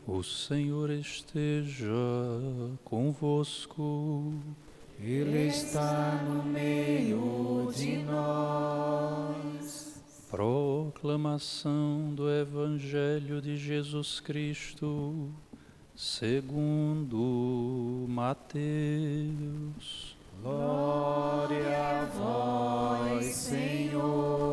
O Senhor esteja convosco. Ele está no meio de nós. Proclamação do Evangelho de Jesus Cristo, segundo Mateus. Glória a vós, Senhor.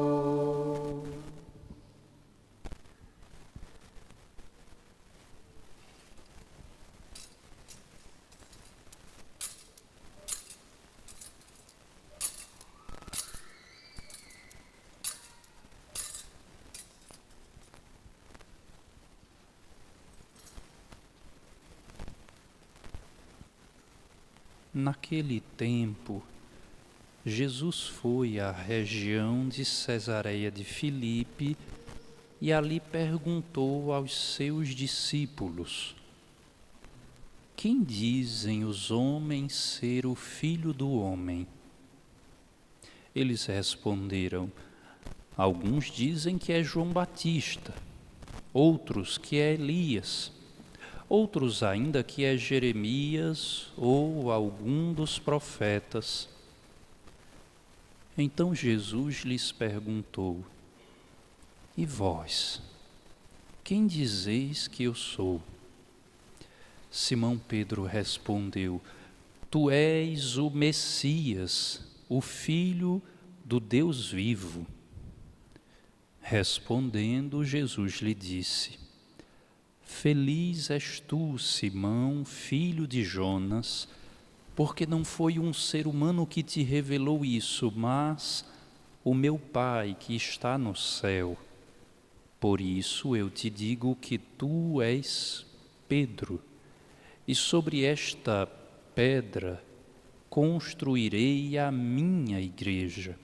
Naquele tempo, Jesus foi à região de Cesareia de Filipe e ali perguntou aos seus discípulos: quem dizem os homens ser o Filho do Homem? Eles responderam: alguns dizem que é João Batista, outros que é Elias, outros ainda que é Jeremias ou algum dos profetas. Então Jesus lhes perguntou: e vós, quem dizeis que eu sou? Simão Pedro respondeu: tu és o Messias, o Filho do Deus vivo. Respondendo, Jesus lhe disse: feliz és tu, Simão, filho de Jonas, porque não foi um ser humano que te revelou isso, mas o meu Pai que está no céu. Por isso eu te digo que tu és Pedro, e sobre esta pedra construirei a minha igreja,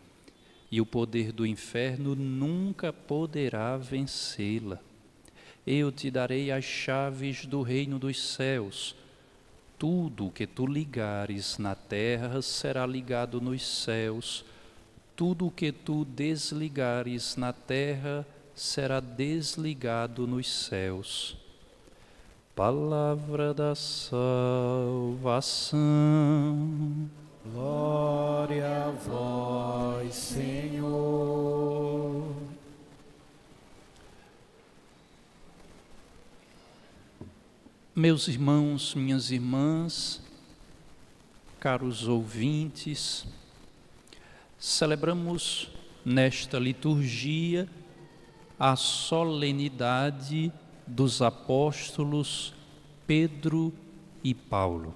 e o poder do inferno nunca poderá vencê-la. Eu te darei as chaves do reino dos céus. Tudo o que tu ligares na terra será ligado nos céus. Tudo o que tu desligares na terra será desligado nos céus. Palavra da salvação. Glória a vós, Senhor. Meus irmãos, minhas irmãs, caros ouvintes, celebramos nesta liturgia a solenidade dos apóstolos Pedro e Paulo.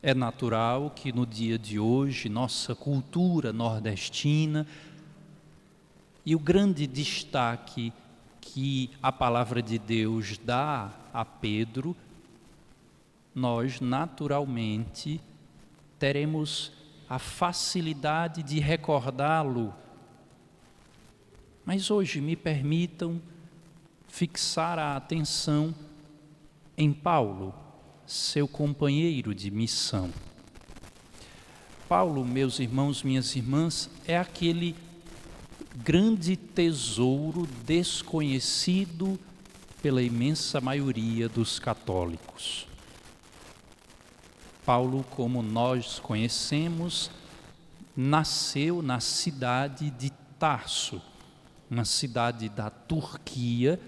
É natural que no dia de hoje nossa cultura nordestina e o grande destaque que a palavra de Deus dá a Pedro, nós naturalmente teremos a facilidade de recordá-lo. Mas hoje me permitam fixar a atenção em Paulo, seu companheiro de missão. Paulo, meus irmãos, minhas irmãs, é aquele grande tesouro desconhecido pela imensa maioria dos católicos. Paulo, como nós conhecemos, nasceu na cidade de Tarso, uma cidade da Turquia,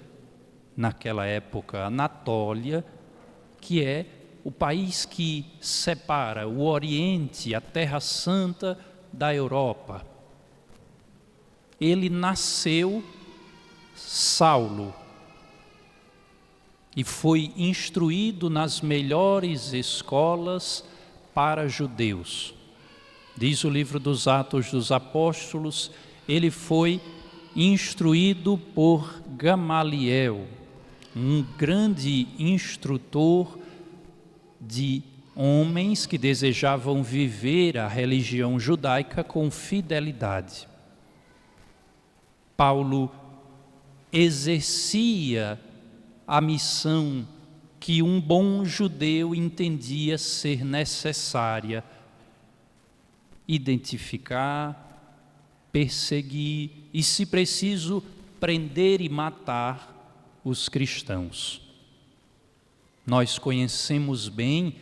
naquela época Anatólia, que é o país que separa o Oriente, a Terra Santa, da Europa. Ele nasceu Saulo e foi instruído nas melhores escolas para judeus. Diz o livro dos Atos dos Apóstolos, ele foi instruído por Gamaliel, um grande instrutor de homens que desejavam viver a religião judaica com fidelidade. Paulo exercia a missão que um bom judeu entendia ser necessária: identificar, perseguir e, se preciso, prender e matar os cristãos. Nós conhecemos bem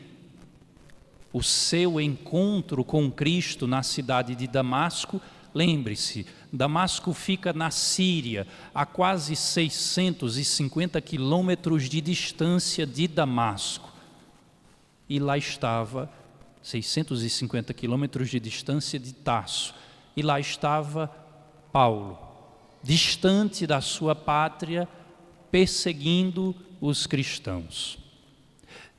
o seu encontro com Cristo na cidade de Damasco. Lembre-se, Damasco fica na Síria, a quase 650 quilômetros de distância de Damasco. E lá estava, 650 quilômetros de distância de Tarso, e lá estava Paulo, distante da sua pátria, perseguindo os cristãos.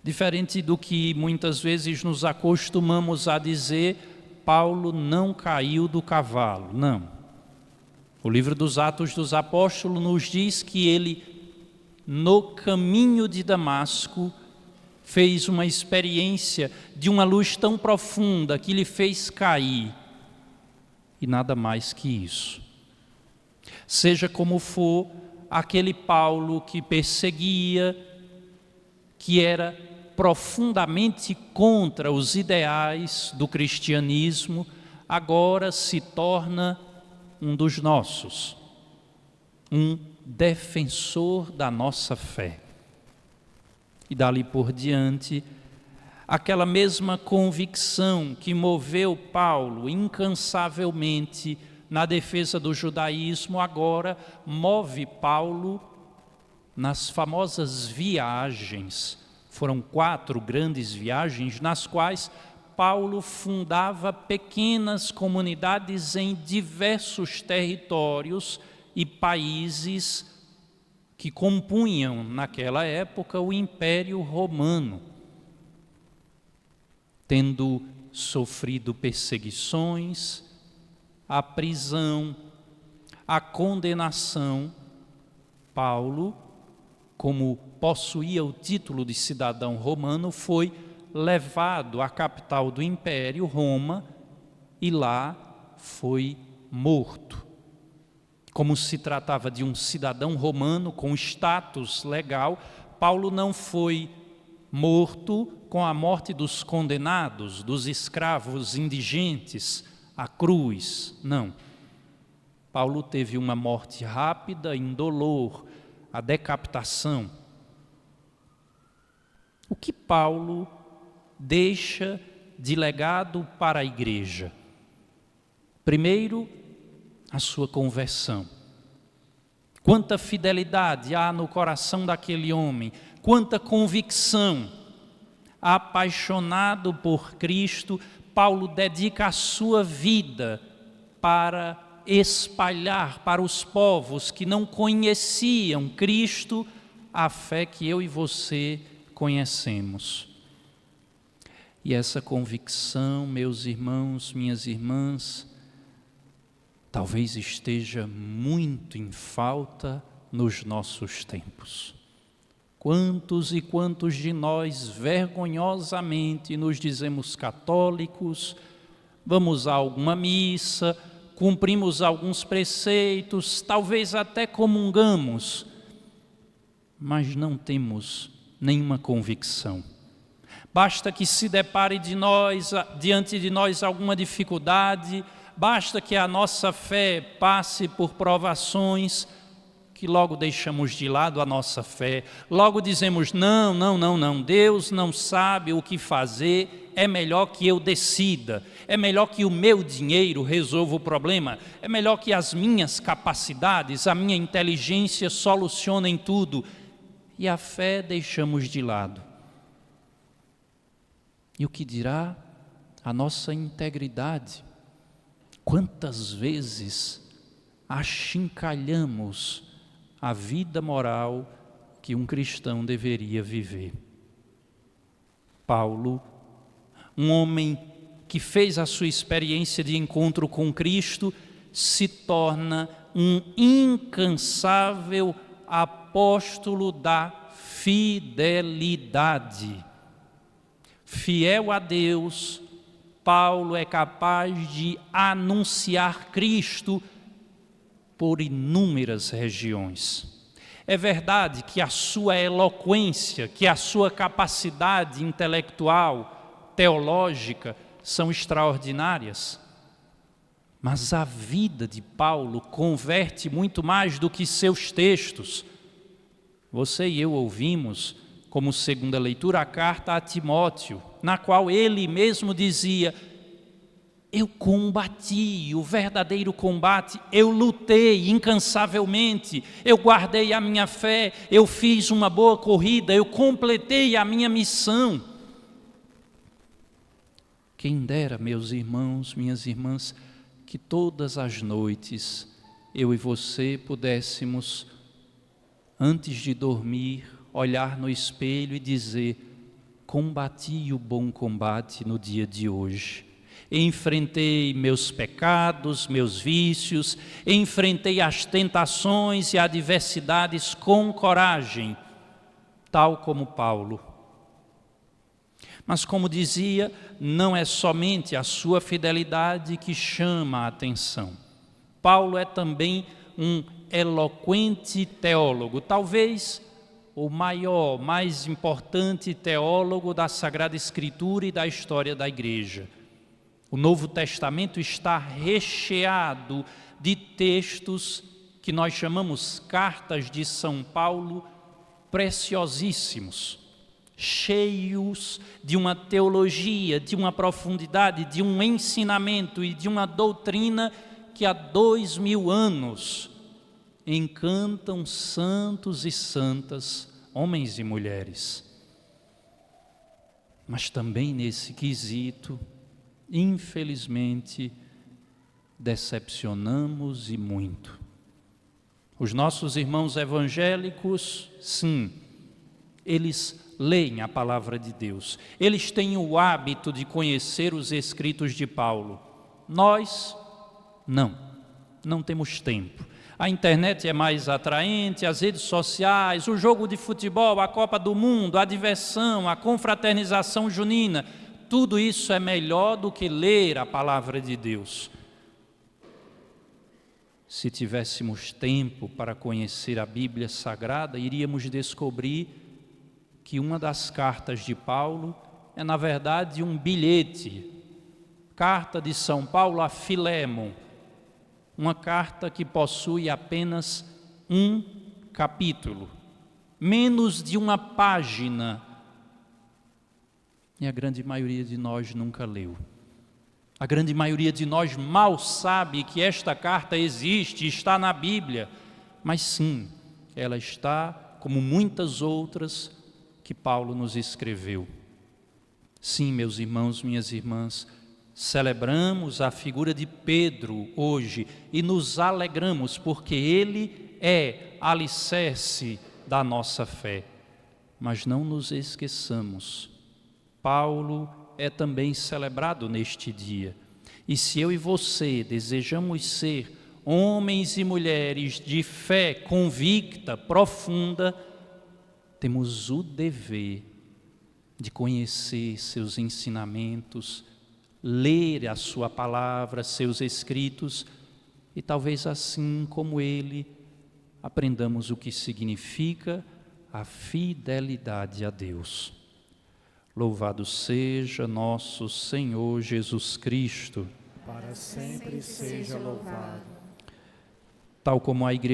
Diferente do que muitas vezes nos acostumamos a dizer, Paulo não caiu do cavalo, não. O livro dos Atos dos Apóstolos nos diz que ele, no caminho de Damasco, fez uma experiência de uma luz tão profunda que lhe fez cair, e nada mais que isso. Seja como for, aquele Paulo que perseguia, que era profundamente contra os ideais do cristianismo, agora se torna um dos nossos, um defensor da nossa fé. E dali por diante, aquela mesma convicção que moveu Paulo incansavelmente na defesa do judaísmo, agora move Paulo nas famosas viagens. Foram 4 grandes viagens nas quais Paulo fundava pequenas comunidades em diversos territórios e países que compunham naquela época o Império Romano. Tendo sofrido perseguições, a prisão, a condenação, Paulo, como possuía o título de cidadão romano, foi levado à capital do Império, Roma, e lá foi morto. Como se tratava de um cidadão romano com status legal, Paulo não foi morto com a morte dos condenados, dos escravos indigentes, à cruz, não. Paulo teve uma morte rápida, indolor, a decapitação. O que Paulo deixa de legado para a igreja? Primeiro, a sua conversão. Quanta fidelidade há no coração daquele homem, quanta convicção. Apaixonado por Cristo, Paulo dedica a sua vida para espalhar para os povos que não conheciam Cristo a fé que eu e você conhecemos. E essa convicção, meus irmãos, minhas irmãs, talvez esteja muito em falta nos nossos tempos. Quantos e quantos de nós vergonhosamente nos dizemos católicos, vamos a alguma missa, cumprimos alguns preceitos, talvez até comungamos, mas não temos nenhuma convicção. Basta que se depare diante de nós alguma dificuldade, basta que a nossa fé passe por provações, que logo deixamos de lado a nossa fé, logo dizemos, não, Deus não sabe o que fazer, é melhor que eu decida, é melhor que o meu dinheiro resolva o problema, é melhor que as minhas capacidades, a minha inteligência solucionem tudo, e a fé deixamos de lado. E o que dirá a nossa integridade? Quantas vezes achincalhamos a vida moral que um cristão deveria viver? Paulo, um homem que fez a sua experiência de encontro com Cristo, se torna um incansável apóstolo da fidelidade. Fiel a Deus, Paulo é capaz de anunciar Cristo por inúmeras regiões. É verdade que a sua eloquência, que a sua capacidade intelectual, teológica, são extraordinárias. Mas a vida de Paulo converte muito mais do que seus textos. Você e eu ouvimos, como segunda leitura, a carta a Timóteo, na qual ele mesmo dizia: eu combati o verdadeiro combate, eu lutei incansavelmente, eu guardei a minha fé, eu fiz uma boa corrida, eu completei a minha missão. Quem dera, meus irmãos, minhas irmãs, que todas as noites eu e você pudéssemos, antes de dormir, olhar no espelho e dizer: combati o bom combate no dia de hoje. Enfrentei meus pecados, meus vícios, enfrentei as tentações e adversidades com coragem, tal como Paulo. Mas, como dizia, não é somente a sua fidelidade que chama a atenção. Paulo é também um eloquente teólogo, talvez o maior, mais importante teólogo da Sagrada Escritura e da história da Igreja. O Novo Testamento está recheado de textos que nós chamamos cartas de São Paulo, preciosíssimos, cheios de uma teologia, de uma profundidade, de um ensinamento e de uma doutrina que há 2000 anos encantam santos e santas, homens e mulheres. Mas também nesse quesito, infelizmente, decepcionamos e muito. Os nossos irmãos evangélicos, sim, eles leem a palavra de Deus, eles têm o hábito de conhecer os escritos de Paulo. Nós, não temos tempo. A internet é mais atraente, as redes sociais, o jogo de futebol, a Copa do Mundo, a diversão, a confraternização junina, tudo isso é melhor do que ler a palavra de Deus. Se tivéssemos tempo para conhecer a Bíblia Sagrada, iríamos descobrir que uma das cartas de Paulo é, na verdade, um bilhete. Carta de São Paulo a Filémon, uma carta que possui apenas um capítulo, menos de uma página. E a grande maioria de nós nunca leu. A grande maioria de nós mal sabe que esta carta existe, está na Bíblia. Mas sim, ela está, como muitas outras que Paulo nos escreveu. Sim, meus irmãos, minhas irmãs, celebramos a figura de Pedro hoje e nos alegramos porque ele é alicerce da nossa fé. Mas não nos esqueçamos, Paulo é também celebrado neste dia. E se eu e você desejamos ser homens e mulheres de fé convicta, profunda, temos o dever de conhecer seus ensinamentos, ler a sua palavra, seus escritos, e talvez assim como ele, aprendamos o que significa a fidelidade a Deus. Louvado seja nosso Senhor Jesus Cristo. Para sempre seja louvado. Tal como a igreja